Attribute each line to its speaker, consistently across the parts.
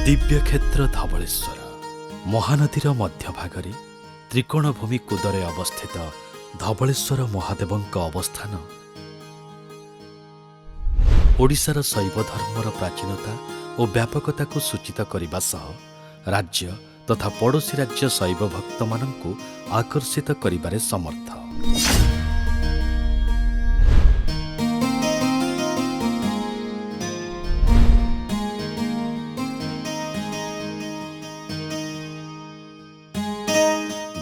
Speaker 1: दिव्यक्षेत्र धवळेश्वर महानदीर मध्यभागरे त्रिकोणभूमि कूदरे अवस्थित धवळेश्वर महादेवଙ୍କ अवस्थान ओडिशार शैव धर्मर प्राचीनता और व्यापकता को सूचित करने सह राज्य तथा पड़ोशी राज्य शैव भक्त मानू आकर्षित करिबारे समर्थ।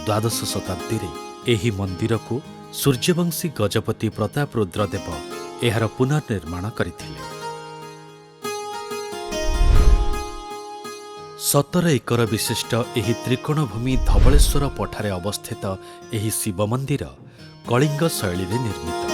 Speaker 1: द्वादश शताब्दी रे एही मंदिर को सूर्यवंशी गजपति प्रताप रुद्रदेव एहार पुनर्निर्माण करथिले। 17 एकर विशिष्ट एही त्रिकोणभूमि धवळेश्वर पठारे अवस्थित एही शिव मंदिर कलिंग शैली रे निर्मित।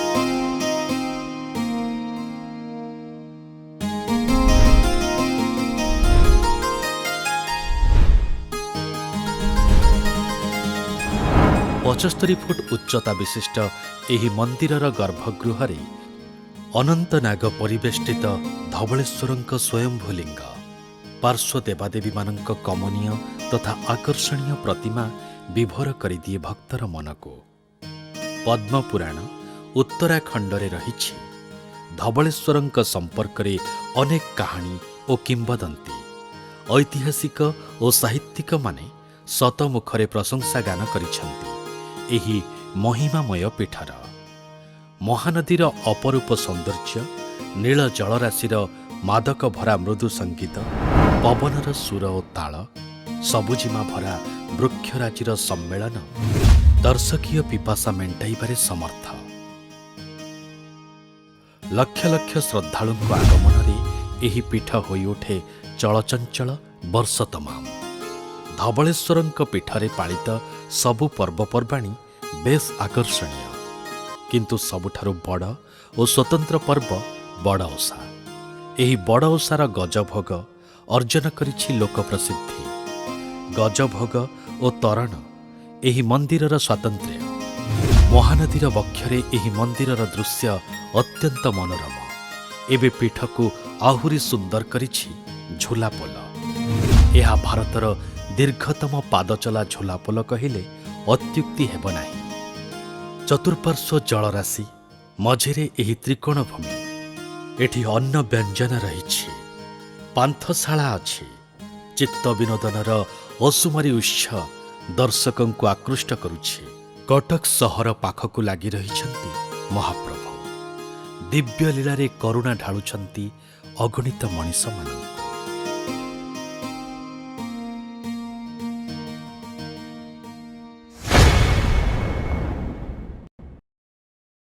Speaker 1: पचस्तरी फुट उच्चता विशिष्ट एही मंदिरर गर्भगृह अनंत नाग परिवेष्टित धवळेश्वरଙ୍କ स्वयंभू लिंग पार्श्व देवादेवी मानक कमनीय तथा आकर्षणीय प्रतिमा विभोर करिदिए भक्तर मन को। पद्म पुराण उत्तराखंड रे रहिछि धवळेश्वरଙ୍କ संपर्क रे अनेक कहानी और किंवदंती। ऐतिहासिक और साहित्यिक माने शतमुखरे प्रशंसा गान करिछन्ति। एही महिमामय पीठर महानदीर अपरूप सौंदर्य नील जलराशिर मादक भरा मृदु संगीत पवनर सुर और ताल सबुजिमा भरा वृक्षराजिर सम्मेलन दर्शकीय पिपासा मेंटाइबारे समर्थ। लक्ष लक्ष श्रद्धालुଙ୍କ आगमनरे एही पीठ होई उठे चलचंचल वर्ष तमाम। धवळेश्वरଙ୍କ पीठरे पालित सबु पर्वपर्वाणी बेस आकर्षणीय, किंतु सबुठारु बड़ और स्वतंत्र पर्व बड़ ओषा। एही बड़ ओषार गजभोग अर्जन करिछि लोक प्रसिद्धि। गजभोग और तरण एही मंदिरर स्वातंत्र्य। महानदीर वक्षरे एही मंदिरर दृश्य अत्यंत मनोरम। एबे पीठको आहुरी सुंदर करिछि झुलापोल। यह भारतर दीर्घतम पादचला झुलापोल कहिले अत्युक्ति हेब नाही। चतुर्पार्श्व जलराशि मझिरे एही त्रिकोणभूमि। एठी अन्न व्यंजन रहिछि, पांथशाला अछि। चित्त विनोदनर असुमरी उच्छ दर्शकंकु आकृष्ट करुछि। कटक सहर पाखकु लागि रहिछन्ति महाप्रभु। दिव्य लीलारे करुणा ढाळुछन्ति अगणित मनीष मानंकु।